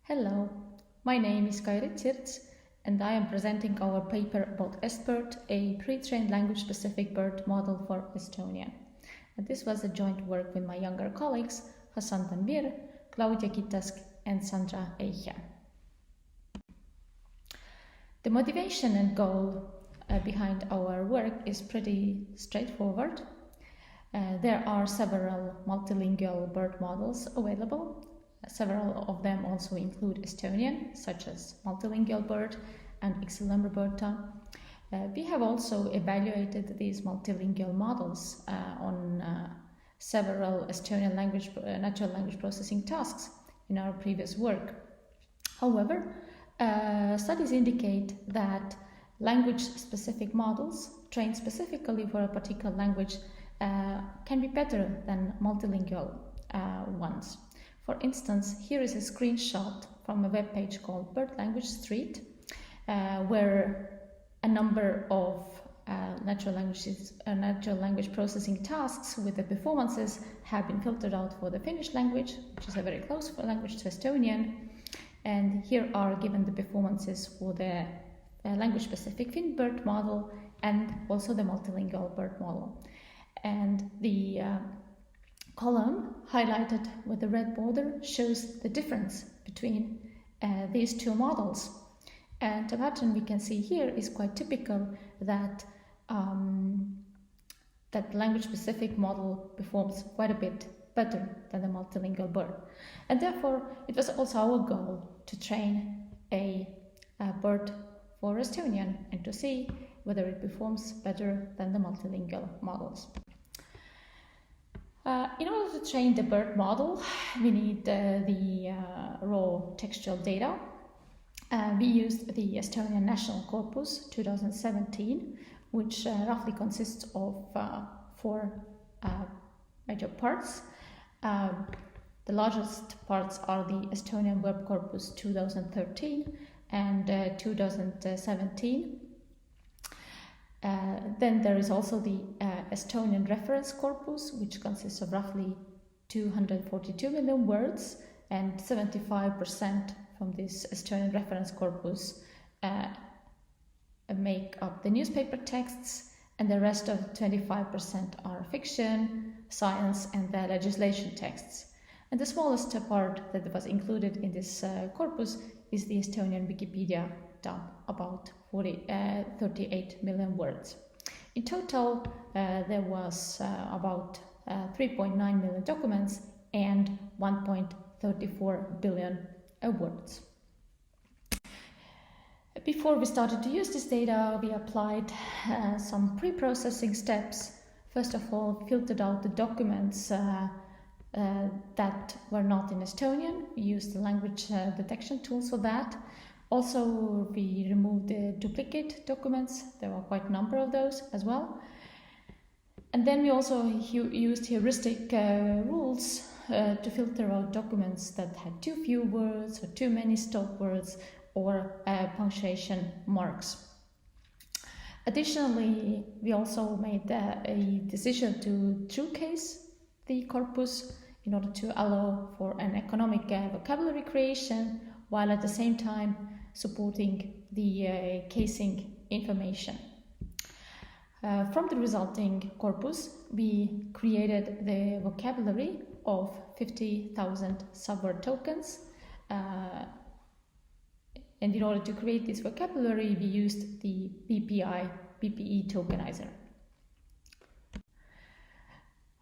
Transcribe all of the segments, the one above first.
Hello, my name is Kairit Sirts and I am presenting our paper about EstBERT, a pre-trained language-specific BERT model for Estonian. And this was a joint work with my younger colleagues Hassan Tanvir, Claudia Kitask and Sandra Eiche. The motivation and goal behind our work is pretty straightforward. There are several multilingual BERT models available. Several of them also include Estonian, such as multilingual BERT and XLM-Roberta. We have also evaluated these multilingual models on several Estonian natural language processing tasks in our previous work. However, studies indicate that language-specific models trained specifically for a particular language can be better than multilingual ones. For instance, here is a screenshot from a web page called BERT Language Street, where a number of natural language processing tasks with the performances have been filtered out for the Finnish language, which is a very close language to Estonian. And here are given the performances for the language-specific FinBERT model and also the multilingual BERT model. And the column highlighted with the red border shows the difference between these two models. And the pattern we can see here is quite typical that that language-specific model performs quite a bit better than the multilingual BERT. And therefore, it was also our goal to train a BERT for Estonian and to see whether it performs better than the multilingual models. In order to train the BERT model, we need the raw textual data. We used the Estonian National Corpus 2017, which roughly consists of 4 major parts. The largest parts are the Estonian Web Corpus 2013 and 2017. Then there is also the Estonian Reference Corpus, which consists of roughly 242 million words, and 75% from this Estonian Reference Corpus make up the newspaper texts, and the rest of 25% are fiction, science, and the legislation texts. And the smallest part that was included in this corpus is the Estonian Wikipedia, about 38 million words. In total, there was about 3.9 million documents and 1.34 billion words. Before we started to use this data, we applied some pre-processing steps. First of all, filtered out the documents that were not in Estonian. We used the language detection tools for that. Also, we removed the duplicate documents. There were quite a number of those as well. And then we also used heuristic rules to filter out documents that had too few words or too many stop words or punctuation marks. Additionally, we also made a decision to true-case the corpus in order to allow for an economic vocabulary creation, while at the same time supporting the casing information. From the resulting corpus, we created the vocabulary of 50,000 subword tokens. And in order to create this vocabulary, we used the BPE tokenizer.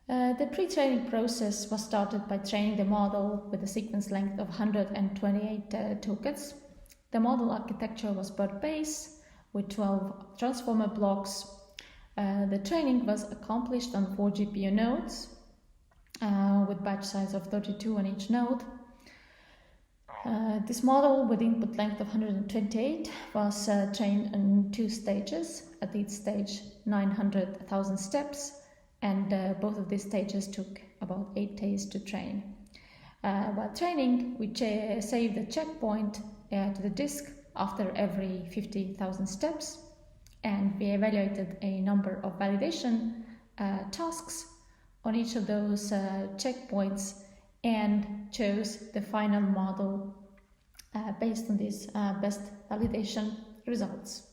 The pre-training process was started by training the model with a sequence length of 128 tokens. The model architecture was BERT-based with 12 transformer blocks. The training was accomplished on 4 GPU nodes with batch size of 32 on each node. This model with input length of 128 was trained in 2 stages. At each stage, 900,000 steps, and both of these stages took about 8 days to train. While training, we saved a checkpoint to the disk after every 50,000 steps, and we evaluated a number of validation tasks on each of those checkpoints and chose the final model based on these best validation results.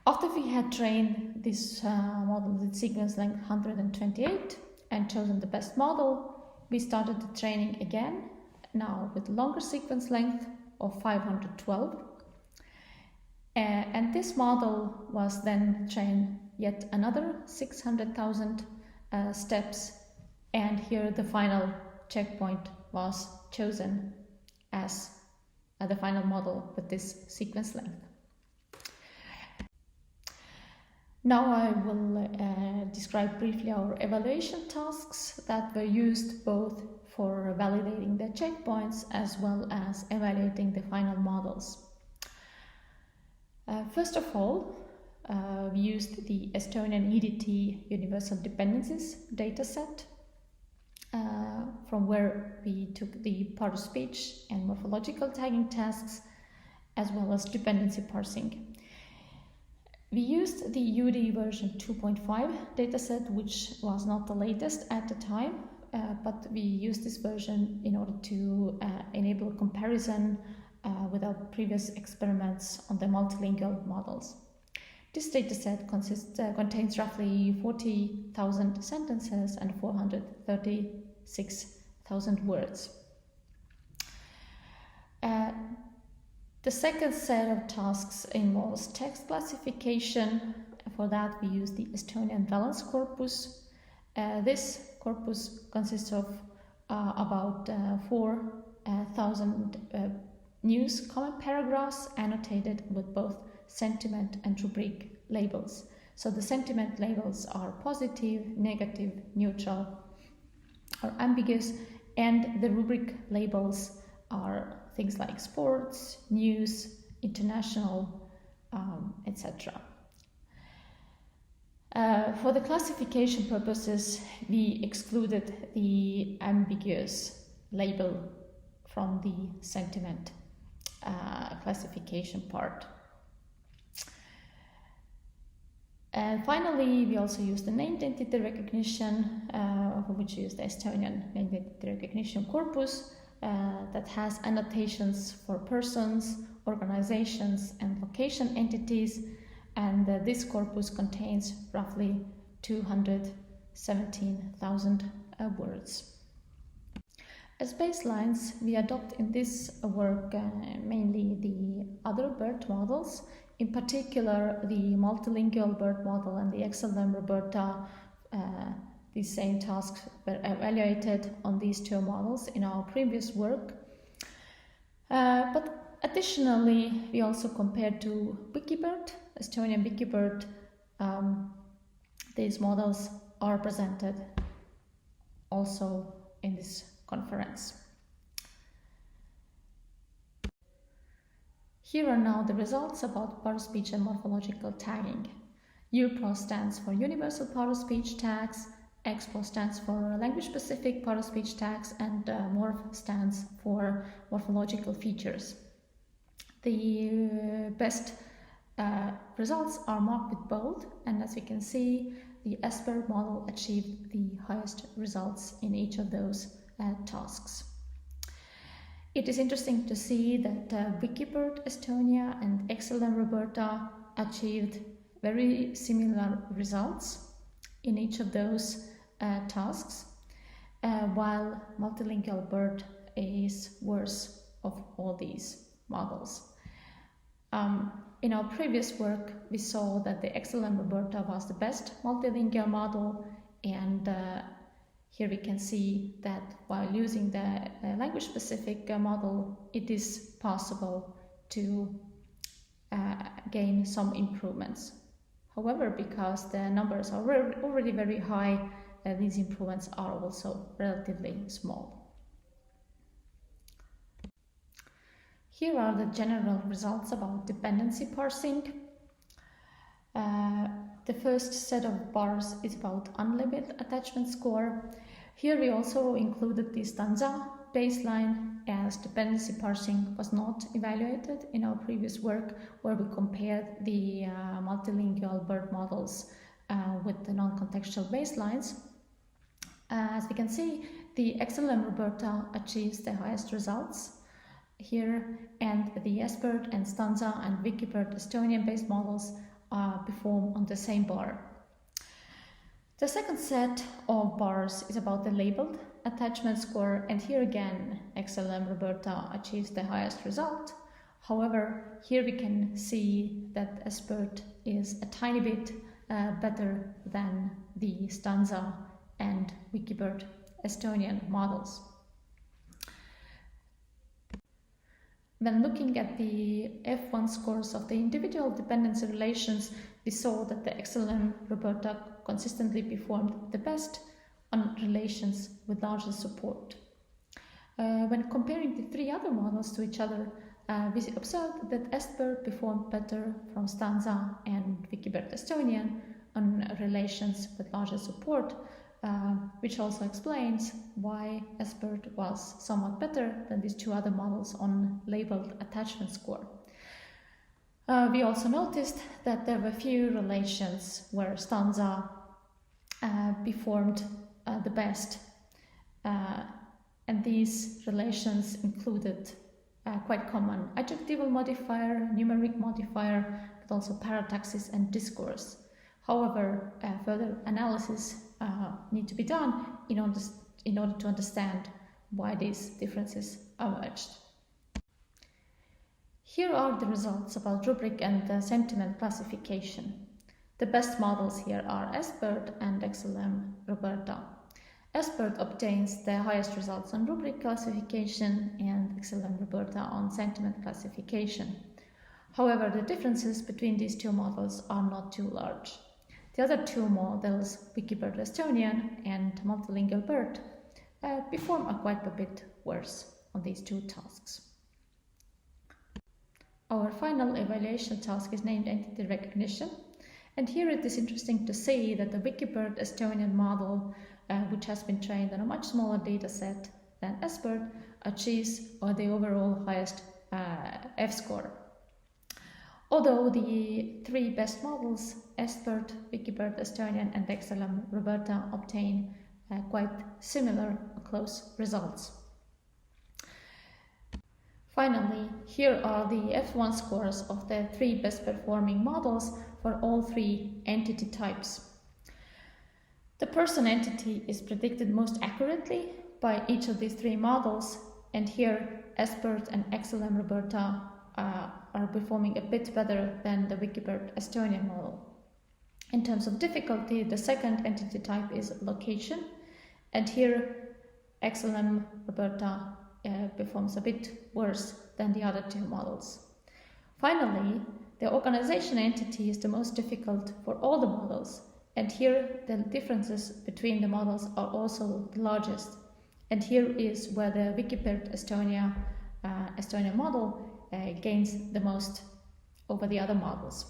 After we had trained this model with sequence length 128 and chosen the best model, we started the training again, now with longer sequence length of 512. And this model was then trained yet another 600,000 steps, and here the final checkpoint was chosen as the final model with this sequence length. Now I will describe briefly our evaluation tasks that were used both for validating the checkpoints as well as evaluating the final models. First of all, we used the Estonian EDT Universal Dependencies dataset, from where we took the part-of-speech and morphological tagging tasks, as well as dependency parsing. We used the UD version 2.5 dataset, which was not the latest at the time, but we used this version in order to enable comparison with our previous experiments on the multilingual models. This dataset contains roughly 40,000 sentences and 436,000 words. The second set of tasks involves text classification. For that, we use the Estonian valence corpus. This corpus consists of about 4,000 news comment paragraphs annotated with both sentiment and rubric labels. So the sentiment labels are positive, negative, neutral, or ambiguous, and the rubric labels are things like sports, news, international, etc. For the classification purposes, we excluded the ambiguous label from the sentiment classification part. And finally, we also used the named entity recognition, for which we used the Estonian named entity recognition corpus that has annotations for persons, organizations, and location entities. And this corpus contains roughly 217,000 words. As baselines, we adopt in this work mainly the other BERT models, in particular the multilingual BERT model and the XLM Roberta. These same tasks were evaluated on these two models in our previous work. But additionally, we also compared to Wikibert, Estonian Wikibert. These models are presented also in this conference. Here are now the results about part-of-speech and morphological tagging. UPRO stands for Universal Part-of-Speech Tags, XPO stands for Language-Specific Part-of-Speech Tags, and MORPH stands for Morphological Features. The best results are marked with bold, and as you can see, the EstBERT model achieved the highest results in each of those tasks. It is interesting to see that Wikibert Estonia and XLM Roberta achieved very similar results in each of those tasks, while multilingual BERT is worse of all these models. In our previous work, we saw that the XLM Roberta was the best multilingual model, and here we can see that while using the language-specific model, it is possible to gain some improvements. However, because the numbers are already very high, these improvements are also relatively small. Here are the general results about dependency parsing. The first set of bars is about unlabeled attachment score. Here we also included the stanza baseline, as dependency parsing was not evaluated in our previous work, where we compared the multilingual BERT models with the non-contextual baselines. As we can see, the XLM Roberta achieves the highest results. here, and the EstBERT and Stanza and Wikibert Estonian-based models perform on the same bar. The second set of bars is about the labeled attachment score, and here again XLM Roberta achieves the highest result. However, here we can see that EstBERT is a tiny bit better than the Stanza and Wikibert Estonian models. When looking at the F1 scores of the individual dependency relations, we saw that the XLM Roberta consistently performed the best on relations with largest support. When comparing the three other models to each other, we observed that EstBERT performed better from Stanza and Wikibert Estonian on relations with larger support, which also explains why EstBERT was somewhat better than these two other models on labeled attachment score. We also noticed that there were few relations where Stanza performed the best, and these relations included quite common adjectival modifier, numeric modifier, but also parataxis and discourse. However, further analysis need to be done in order to understand why these differences emerged. Here are the results about rubric and the sentiment classification. The best models here are EstBERT and XLM Roberta. EstBERT obtains the highest results on rubric classification and XLM Roberta on sentiment classification. However, the differences between these two models are not too large. The other two models, Wikibert Estonian and multilingual BERT, perform quite a bit worse on these two tasks. Our final evaluation task is named Entity Recognition, and here it is interesting to see that the Wikibert Estonian model, which has been trained on a much smaller data set than EstBERT, achieves the overall highest F-score. Although the three best models, EstBERT, Wikibert Estonian and XLM Roberta, obtain quite similar close results. Finally, here are the F1 scores of the three best performing models for all three entity types. The person entity is predicted most accurately by each of these three models, and here EstBERT and XLM Roberta are performing a bit better than the Wikibert Estonian model. In terms of difficulty, the second entity type is location, and here XLM Roberta performs a bit worse than the other two models. Finally, the organization entity is the most difficult for all the models, and here the differences between the models are also the largest. And here is where the Wikibert Estonian model gains the most over the other models.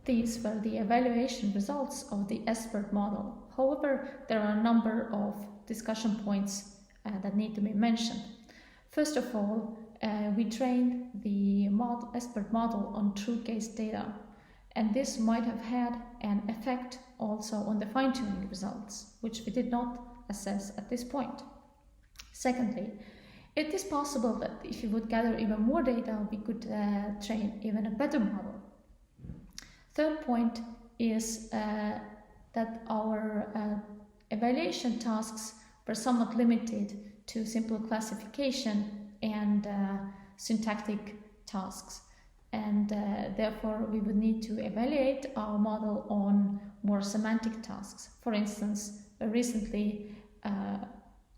These were the evaluation results of the EstBERT model. However, there are a number of discussion points that need to be mentioned. First of all, we trained the EstBERT model on true case data, and this might have had an effect also on the fine-tuning results, which we did not assess at this point. Secondly, it is possible that if we would gather even more data, we could train even a better model. Third point is that our evaluation tasks were somewhat limited to simple classification and syntactic tasks, and therefore we would need to evaluate our model on more semantic tasks. For instance, recently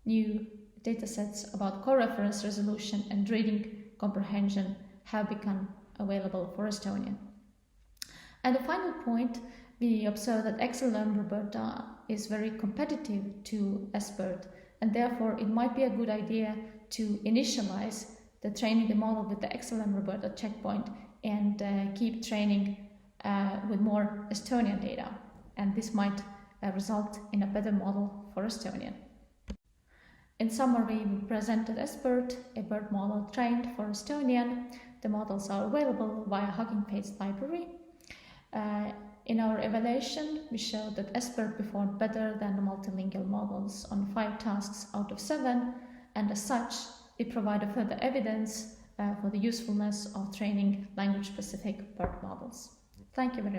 new datasets about co-reference resolution and reading comprehension have become available for Estonian. And the final point, we observe that XLM Roberta is very competitive to EstBERT, and therefore it might be a good idea to initialize the training the model with the XLM Roberta checkpoint and keep training with more Estonian data, and this might result in a better model for Estonian. In summary, we presented EstBERT, a BERT model trained for Estonian. The models are available via Hugging Face library. In our evaluation, we showed that EstBERT performed better than the multilingual models on 5 tasks out of 7, and as such, it provided further evidence for the usefulness of training language-specific BERT models. Thank you very much.